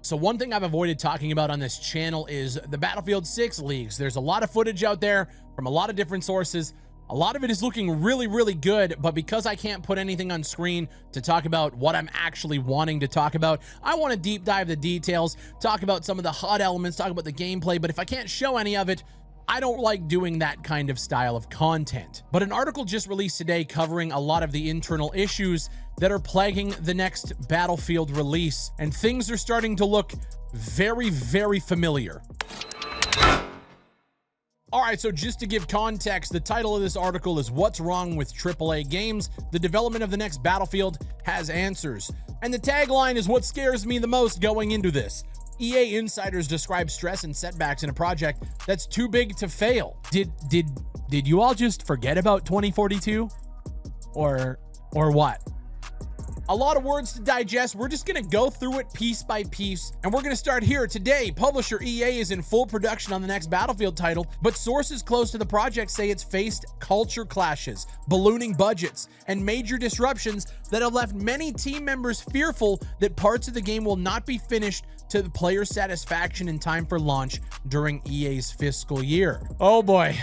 So one thing I've avoided talking about on this channel is the Battlefield 6 leaks. There's a lot of footage out there from a lot of different sources. A lot of it is looking really, really good, but because I can't put anything on screen to talk about what I'm actually wanting to talk about, I want to deep dive the details, talk about some of the hot elements, talk about the gameplay, but if I can't show any of it, I don't like doing that kind of style of content. But an article just released today covering a lot of the internal issues that are plaguing the next Battlefield release, and things are starting to look very, very familiar. All right, so just to give context, the title of this article is What's Wrong with AAA Games? The development of the next Battlefield has answers. And the tagline is what scares me the most going into this. EA insiders describe stress and setbacks in a project that's too big to fail. Did you all just forget about 2042? Or what? A lot of words to digest. We're just going to go through it piece by piece, and we're going to start here. Today, publisher EA is in full production on the next Battlefield title, but sources close to the project say it's faced culture clashes, ballooning budgets, and major disruptions that have left many team members fearful that parts of the game will not be finished to the player's satisfaction in time for launch during EA's fiscal year. Oh boy.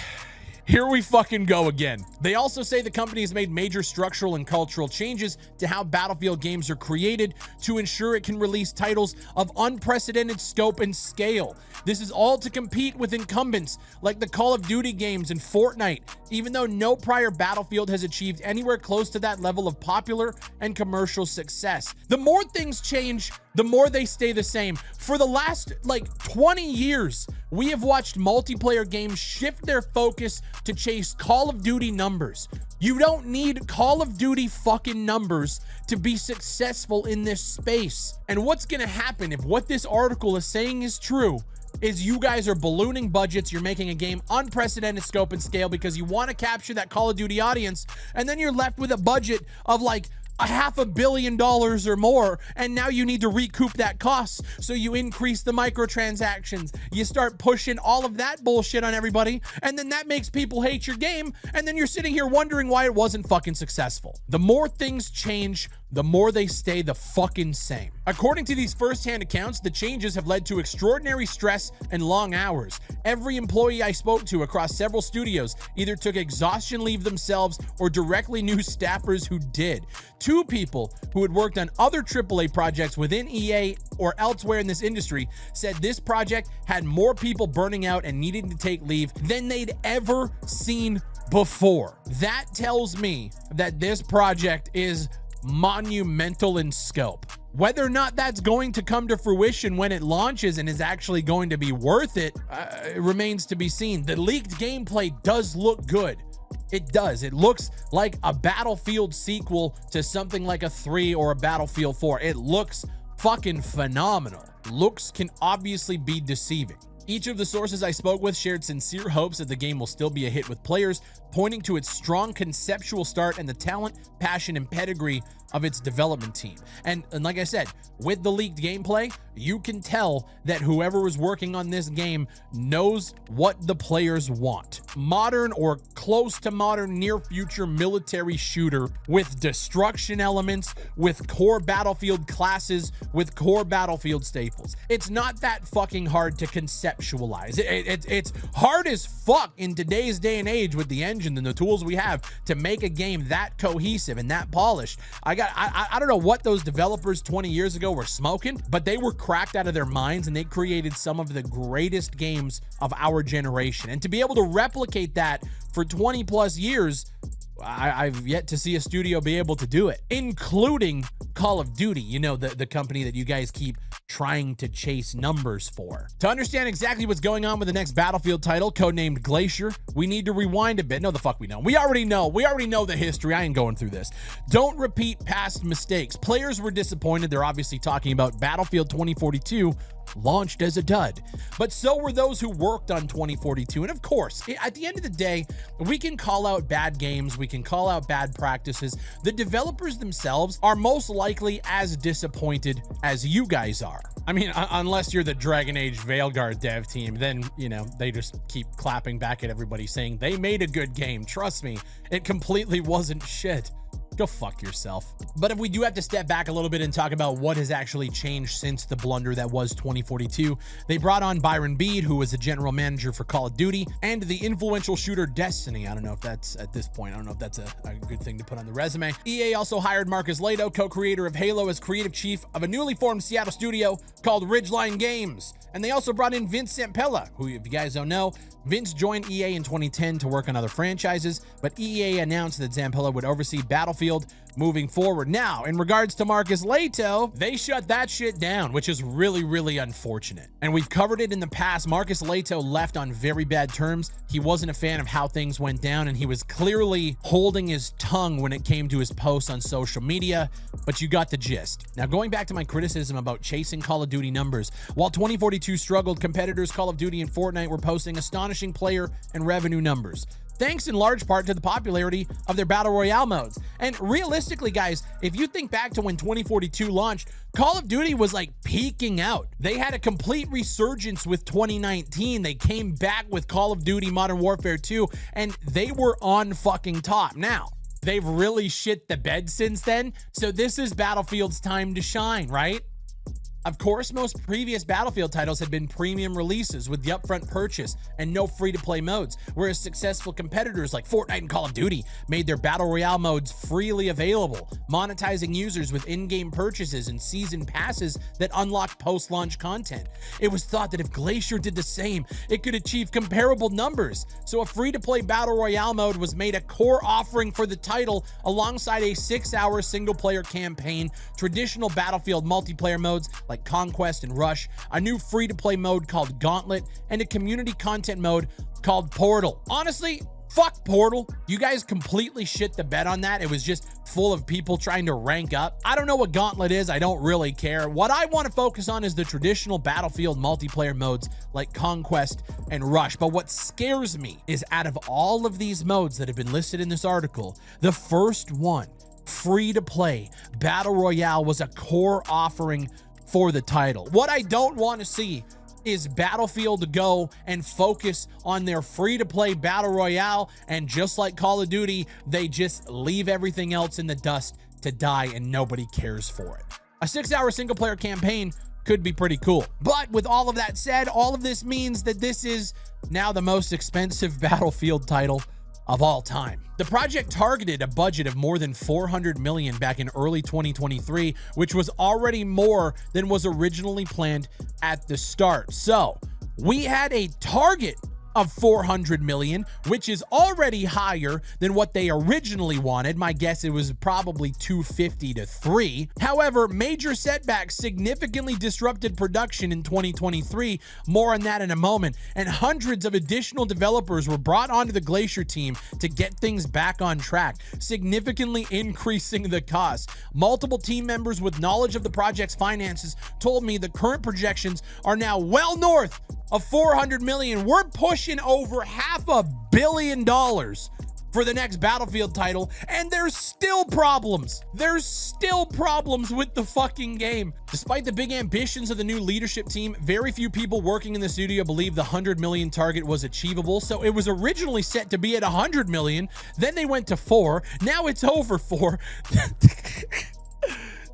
Here we fucking go again. They also say the company has made major structural and cultural changes to how Battlefield games are created to ensure it can release titles of unprecedented scope and scale. This is all to compete with incumbents like the Call of Duty games and Fortnite, even though no prior Battlefield has achieved anywhere close to that level of popular and commercial success. The more things change, the more they stay the same. For the last 20 years, we have watched multiplayer games shift their focus to chase Call of Duty numbers. You don't need Call of Duty fucking numbers to be successful in this space. And what's gonna happen if what this article is saying is true is you guys are ballooning budgets, you're making a game unprecedented scope and scale because you want to capture that Call of Duty audience, and then you're left with a budget of like $500 million or more, and now you need to recoup that cost. So you increase the microtransactions, you start pushing all of that bullshit on everybody, and then that makes people hate your game, and then you're sitting here wondering why it wasn't fucking successful. The more things change, the more they stay the fucking same. According to these first-hand accounts, the changes have led to extraordinary stress and long hours. Every employee I spoke to across several studios either took exhaustion leave themselves or directly knew staffers who did. Two people who had worked on other AAA projects within EA or elsewhere in this industry said this project had more people burning out and needing to take leave than they'd ever seen before. That tells me that this project is monumental in scope. Whether or not that's going to come to fruition when it launches and is actually going to be worth it, remains to be seen. The leaked gameplay does look good. It does. It looks like a Battlefield sequel to something like a 3 or a Battlefield 4. It looks fucking phenomenal. Looks can obviously be deceiving. Each of the sources I spoke with shared sincere hopes that the game will still be a hit with players, pointing to its strong conceptual start and the talent, passion, and pedigree of its development team. And like I said, with the leaked gameplay, you can tell that whoever was working on this game knows what the players want. Modern or close to modern near future military shooter with destruction elements, with core Battlefield classes, with core Battlefield staples. It's not that fucking hard to conceptualize. It's hard as fuck in today's day and age with the engine and the tools we have to make a game that cohesive and that polished. I don't know what those developers 20 years ago were smoking, but they were cracked out of their minds and they created some of the greatest games of our generation. And to be able to replicate that for 20 plus years, I've yet to see a studio be able to do it, including Call of Duty, you know, the company that you guys keep trying to chase numbers for. To understand exactly what's going on with the next Battlefield title, codenamed Glacier, we need to rewind a bit. No, the fuck we don't. We already know the history. I ain't going through this. Don't repeat past mistakes. Players were disappointed. They're obviously talking about Battlefield 2042, launched as a dud, but so were those who worked on 2042. And of course, at the end of the day, we can call out bad games, we can call out bad practices. The developers themselves are most likely as disappointed as you guys are. I mean, unless you're the Dragon Age Veilguard dev team, then, you know, they just keep clapping back at everybody saying they made a good game. Trust me, it completely wasn't shit. Go fuck yourself. But if we do have to step back a little bit and talk about what has actually changed since the blunder that was 2042, they brought on Byron Beed, who was the general manager for Call of Duty, and the influential shooter Destiny. I don't know if that's, at this point, I don't know if that's a good thing to put on the resume. EA also hired Marcus Lato, co-creator of Halo, as creative chief of a newly formed Seattle studio called Ridgeline Games. And they also brought in Vince Zampella, who, if you guys don't know, Vince joined EA in 2010 to work on other franchises, but EA announced that Zampella would oversee Battlefield moving forward. Now, in regards to Marcus Lato, they shut that shit down, which is really, really unfortunate. And we've covered it in the past. Marcus Lato left on very bad terms. He wasn't a fan of how things went down, and he was clearly holding his tongue when it came to his posts on social media, but you got the gist. Now, going back to my criticism about chasing Call of Duty numbers, while 2042 struggled, competitors Call of Duty and Fortnite were posting astonishing player and revenue numbers, thanks in large part to the popularity of their Battle Royale modes. And realistically, guys, if you think back to when 2042 launched, Call of Duty was like peaking out. They had a complete resurgence with 2019. They came back with Call of Duty Modern Warfare 2, and they were on fucking top. Now, they've really shit the bed since then, so this is Battlefield's time to shine, right? Of course, most previous Battlefield titles had been premium releases with the upfront purchase and no free-to-play modes, whereas successful competitors like Fortnite and Call of Duty made their Battle Royale modes freely available, monetizing users with in-game purchases and season passes that unlocked post-launch content. It was thought that if Glacier did the same, it could achieve comparable numbers. So a free-to-play Battle Royale mode was made a core offering for the title alongside a 6-hour single-player campaign, traditional Battlefield multiplayer modes like Conquest and Rush, a new free-to-play mode called Gauntlet, and a community content mode called Portal. Honestly, fuck Portal. You guys completely shit the bed on that. It was just full of people trying to rank up. I don't know what Gauntlet is. I don't really care. What I want to focus on is the traditional Battlefield multiplayer modes like Conquest and Rush. But what scares me is out of all of these modes that have been listed in this article, the first one, free-to-play Battle Royale, was a core offering for the title. What I don't want to see is Battlefield go and focus on their free-to-play Battle Royale, and just like Call of Duty, they just leave everything else in the dust to die and nobody cares for it. A 6-hour single-player campaign could be pretty cool. But with all of that said, all of this means that this is now the most expensive Battlefield title of all time. The project targeted a budget of more than $400 million back in early 2023, which was already more than was originally planned at the start. So we had a target of $400 million, which is already higher than what they originally wanted. My guess, it was probably 250 to 3. However, major setbacks significantly disrupted production in 2023. More on that in a moment. And hundreds of additional developers were brought onto the Glacier team to get things back on track, significantly increasing the cost. Multiple team members with knowledge of the project's finances told me the current projections are now well north of $400 million. We're pushing over $500 million for the next Battlefield title, and there's still problems. There's still problems with the fucking game. Despite the big ambitions of the new leadership team, very few people working in the studio believe the $100 million target was achievable. So it was originally set to be at $100 million. Then they went to 4. Now it's over 4.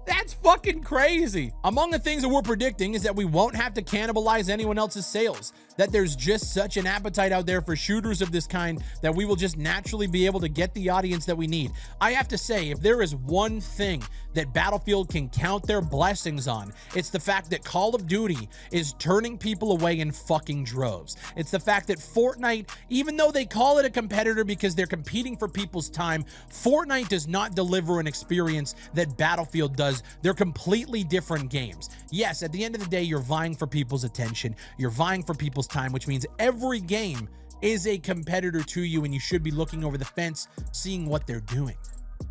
That's fucking crazy. Among the things that we're predicting is that we won't have to cannibalize anyone else's sales, that there's just such an appetite out there for shooters of this kind that we will just naturally be able to get the audience that we need. I have to say, if there is one thing that Battlefield can count their blessings on, it's the fact that Call of Duty is turning people away in fucking droves. It's the fact that Fortnite, even though they call it a competitor because they're competing for people's time, Fortnite does not deliver an experience that Battlefield does. They're completely different games. Yes, at the end of the day, you're vying for people's attention. You're vying for people's time, which means every game is a competitor to you, and you should be looking over the fence, seeing what they're doing.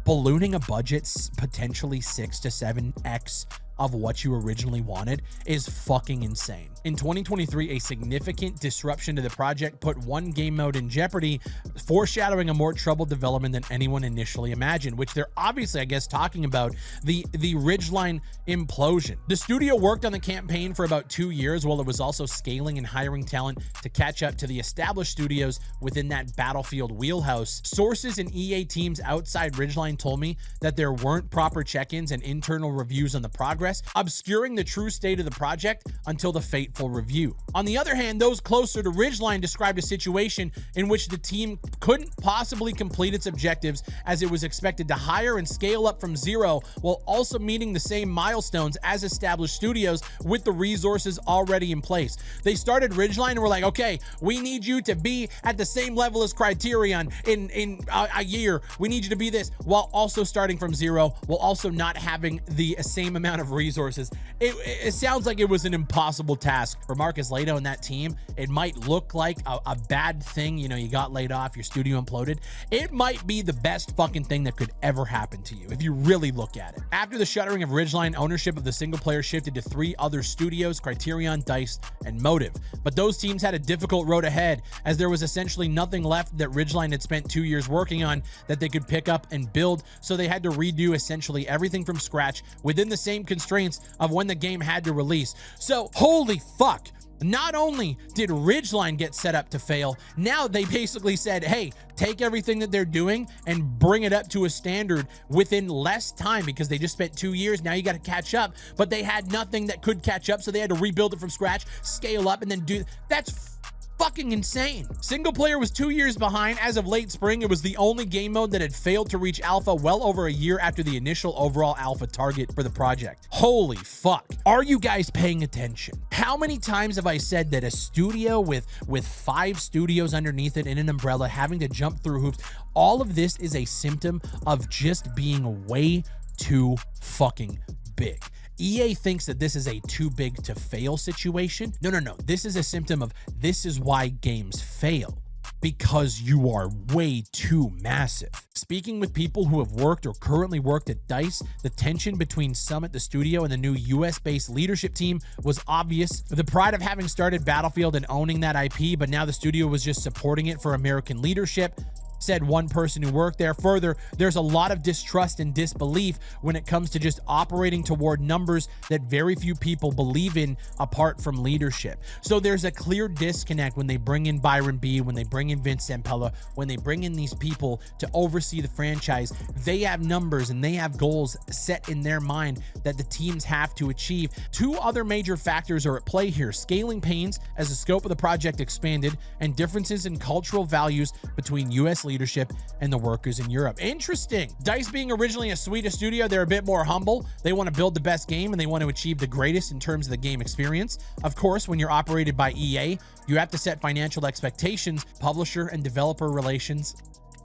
Ballooning a budget potentially 6 to 7x of what you originally wanted is fucking insane. In 2023, a significant disruption to the project put one game mode in jeopardy, foreshadowing a more troubled development than anyone initially imagined, which they're obviously, I guess, talking about the Ridgeline implosion. The studio worked on the campaign for about 2 years while it was also scaling and hiring talent to catch up to the established studios within that Battlefield wheelhouse. Sources in EA teams outside Ridgeline told me that there weren't proper check-ins and internal reviews on the progress, obscuring the true state of the project until the fateful review. On the other hand, those closer to Ridgeline described a situation in which the team couldn't possibly complete its objectives, as it was expected to hire and scale up from zero while also meeting the same milestones as established studios with the resources already in place. They started Ridgeline and were like, okay, we need you to be at the same level as Criterion in a year. We need you to be this, while also starting from zero, while also not having the same amount of resources. It sounds like it was an impossible task for Marcus Lato and that team. It might look like a bad thing, you know, you got laid off, your studio imploded. It might be the best fucking thing that could ever happen to you if you really look at it. After the shuttering of Ridgeline, ownership of the single player shifted to 3 other studios: Criterion, DICE, and Motive. But those teams had a difficult road ahead, as there was essentially nothing left that Ridgeline had spent 2 years working on that they could pick up and build, so they had to redo essentially everything from scratch within the same constraints of when the game had to release. So holy fuck, not only did Ridgeline get set up to fail, now they basically said, hey, take everything that they're doing and bring it up to a standard within less time, because they just spent 2 years. Now you got to catch up, but they had nothing that could catch up, so they had to rebuild it from scratch, scale up, and then do that's fucking insane. Single player was 2 years behind. As of late spring, it was the only game mode that had failed to reach alpha well over a year after the initial overall alpha target for the project. Holy fuck. Are you guys paying attention? How many times have I said that a studio with 5 studios underneath it in an umbrella having to jump through hoops, all of this is a symptom of just being way too fucking big. EA thinks that this is a too big to fail situation. No. This is a symptom of this is why games fail, because you are way too massive. Speaking with people who have worked or currently worked at DICE, the tension between Summit, the studio, and the new US-based leadership team was obvious. The pride of having started Battlefield and owning that IP, but now the studio was just supporting it for American leadership, said one person who worked there. Further, there's a lot of distrust and disbelief when it comes to just operating toward numbers that very few people believe in apart from leadership. So there's a clear disconnect when they bring in Byron B, when they bring in Vince Zampella, when they bring in these people to oversee the franchise. They have numbers and they have goals set in their mind that the teams have to achieve. 2 other major factors are at play here: scaling pains as the scope of the project expanded, and differences in cultural values between US leadership and the workers in Europe. Interesting. DICE being originally a Swedish studio, they're a bit more humble. They want to build the best game and they want to achieve the greatest in terms of the game experience. Of course, when you're operated by EA, you have to set financial expectations. Publisher and developer relations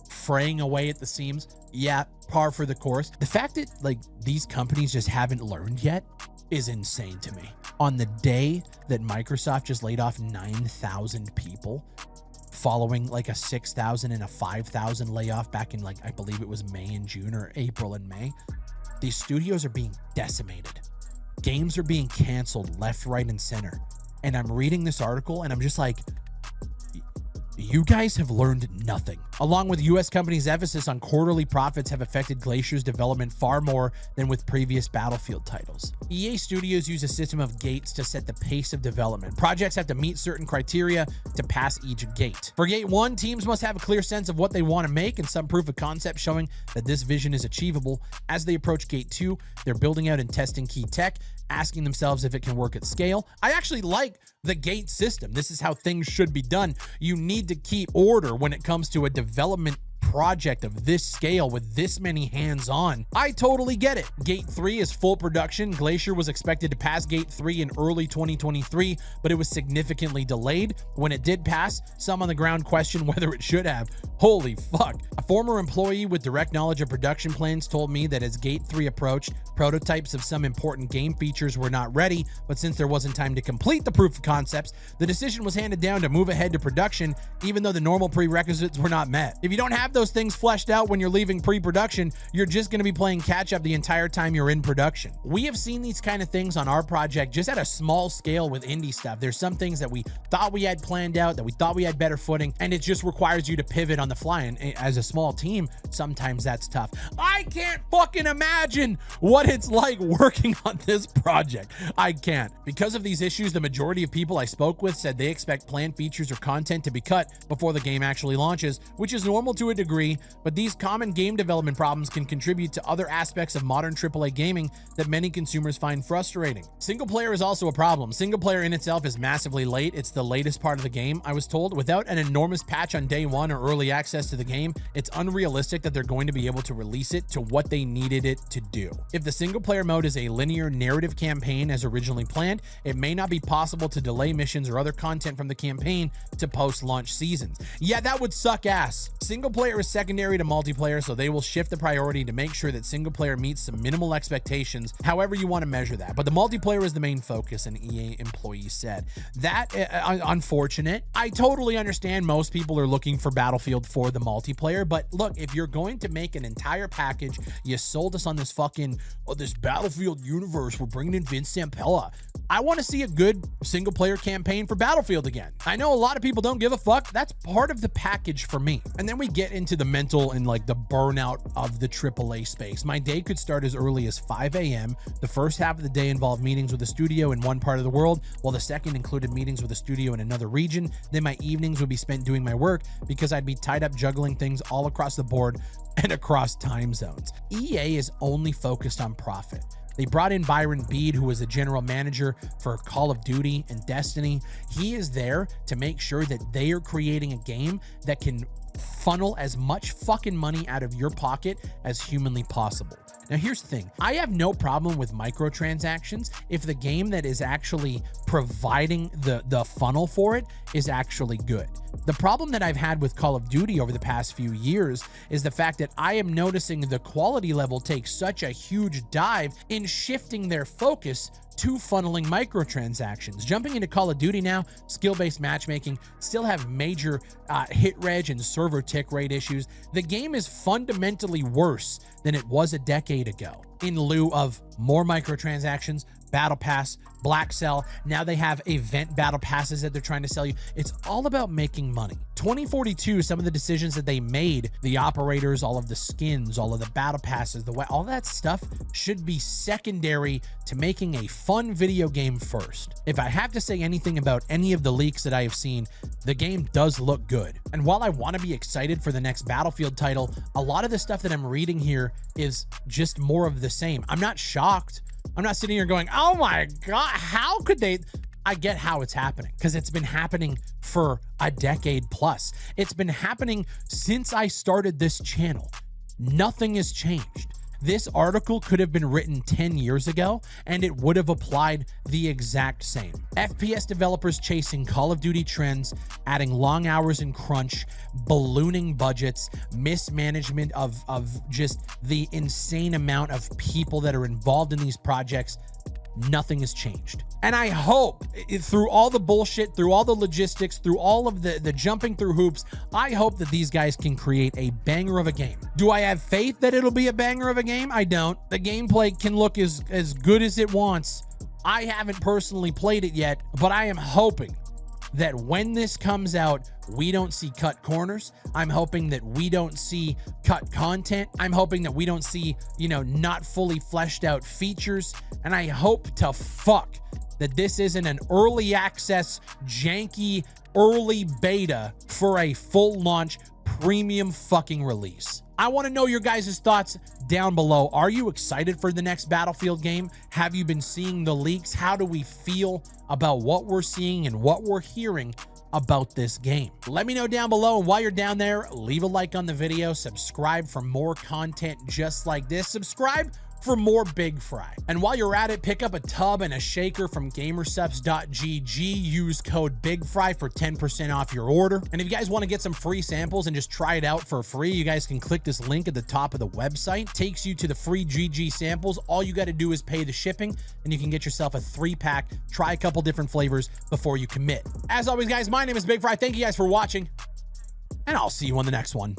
fraying away at the seams. Yeah, par for the course. The fact that like these companies just haven't learned yet is insane to me. On the day that Microsoft just laid off 9,000 people, following like a 6,000 and a 5,000 layoff back in, like, I believe it was May and June, or April and May. These studios are being decimated. Games are being canceled left, right, and center. And I'm reading this article and I'm just like, you guys have learned nothing. Along with US companies' emphasis on quarterly profits have affected Glacier's development far more than with previous Battlefield titles. EA Studios use a system of gates to set the pace of development. Projects have to meet certain criteria to pass each gate. For Gate 1, teams must have a clear sense of what they want to make and some proof of concept showing that this vision is achievable. As they approach Gate 2, they're building out and testing key tech, asking themselves if it can work at scale. I actually like the gate system. This is how things should be done. You need to keep order when it comes to a development project of this scale with this many hands-on. I totally get it. Gate 3 is full production. Glacier was expected to pass Gate 3 in early 2023, but it was significantly delayed. When it did pass, some on the ground questioned whether it should have. Holy fuck. A former employee with direct knowledge of production plans told me that as Gate 3 approached, prototypes of some important game features were not ready, but since there wasn't time to complete the proof of concepts, the decision was handed down to move ahead to production, even though the normal prerequisites were not met. If you don't have those those things fleshed out when you're leaving pre-production, you're just going to be playing catch up the entire time you're in production. We have seen these kind of things on our project just at a small scale with indie stuff. There's some things that we thought we had planned out, that we thought we had better footing, and it just requires you to pivot on the fly. And as a small team, sometimes that's tough. I can't fucking imagine what it's like working on this project. I can't. Because of these issues, the majority of people I spoke with said they expect planned features or content to be cut before the game actually launches, which is normal to a degree, but these common game development problems can contribute to other aspects of modern AAA gaming that many consumers find frustrating. Single player is also a problem. Single player in itself is massively late. It's the latest part of the game, I was told. Without an enormous patch on day one or early access to the game, it's unrealistic that they're going to be able to release it to what they needed it to do. If the single player mode is a linear narrative campaign as originally planned, it may not be possible to delay missions or other content from the campaign to post-launch seasons. Yeah, that would suck ass. Single player is secondary to multiplayer, so they will shift the priority to make sure that single player meets some minimal expectations, however you want to measure that. But the multiplayer is the main focus, an EA employee said. That, unfortunate. I totally understand most people are looking for Battlefield for the multiplayer, but look, if you're going to make an entire package, you sold us on this fucking, this Battlefield universe, we're bringing in Vince Zampella. I want to see a good single player campaign for Battlefield again. I know a lot of people don't give a fuck. That's part of the package for me. And then we get into the mental and like the burnout of the AAA space. My day could start as early as 5 a.m. The first half of the day involved meetings with a studio in one part of the world, while the second included meetings with a studio in another region. Then my evenings would be spent doing my work because I'd be tied up juggling things all across the board and across time zones. EA is only focused on profit. They brought in Byron Bede, who was a general manager for Call of Duty and Destiny. He is there to make sure that they are creating a game that can funnel as much fucking money out of your pocket as humanly possible. Now, here's the thing. I have no problem with microtransactions if the game that is actually providing the funnel for it is actually good. The problem that I've had with Call of Duty over the past few years is the fact that I am noticing the quality level take such a huge dive in shifting their focus to funneling microtransactions. Jumping into Call of Duty now, skill-based matchmaking still have major hit reg and server tick rate issues. The game is fundamentally worse than it was a decade ago. In lieu of more microtransactions, battle pass, black cell, now they have event battle passes that they're trying to sell you. It's all about making money. 2042, some of the decisions that they made, the operators, all of the skins, all of the battle passes, all that stuff should be secondary to making a fun video game first. If I have to say anything about any of the leaks that I have seen, the game does look good. And while I want to be excited for the next Battlefield title, a lot of the stuff that I'm reading here is just more of the same. I'm not shocked. I'm not sitting here going, oh my God, how could they? I get how it's happening because it's been happening for a decade plus. It's been happening since I started this channel. Nothing has changed. This article could have been written 10 years ago and it would have applied the exact same. FPS developers chasing Call of Duty trends, adding long hours in crunch, ballooning budgets, mismanagement of just the insane amount of people that are involved in these projects. Nothing has changed. And I hope through all the bullshit, through all the logistics, through all of the jumping through hoops, I hope that these guys can create a banger of a game. Do I have faith that it'll be a banger of a game? I don't. The gameplay can look as good as it wants. I haven't personally played it yet, but I am hoping that when this comes out, we don't see cut corners. I'm hoping that we don't see cut content. I'm hoping that we don't see, not fully fleshed out features. And I hope to fuck that this isn't an early access, janky, early beta for a full launch premium fucking release. I want to know your guys' thoughts down below. Are you excited for the next Battlefield game? Have you been seeing the leaks? How do we feel about what we're seeing and what we're hearing about this game? Let me know down below. And while you're down there, leave a like on the video, subscribe for more content just like this. Subscribe for more Bigfry. And while you're at it, pick up a tub and a shaker from gamersubs.gg. Use code Bigfry for 10% off your order. And if you guys want to get some free samples and just try it out for free, you guys can click this link at the top of the website. Takes you to the free GG samples. All you got to do is pay the shipping and you can get yourself a 3-pack. Try a couple different flavors before you commit. As always, guys, my name is Bigfry. Thank you guys for watching and I'll see you on the next one.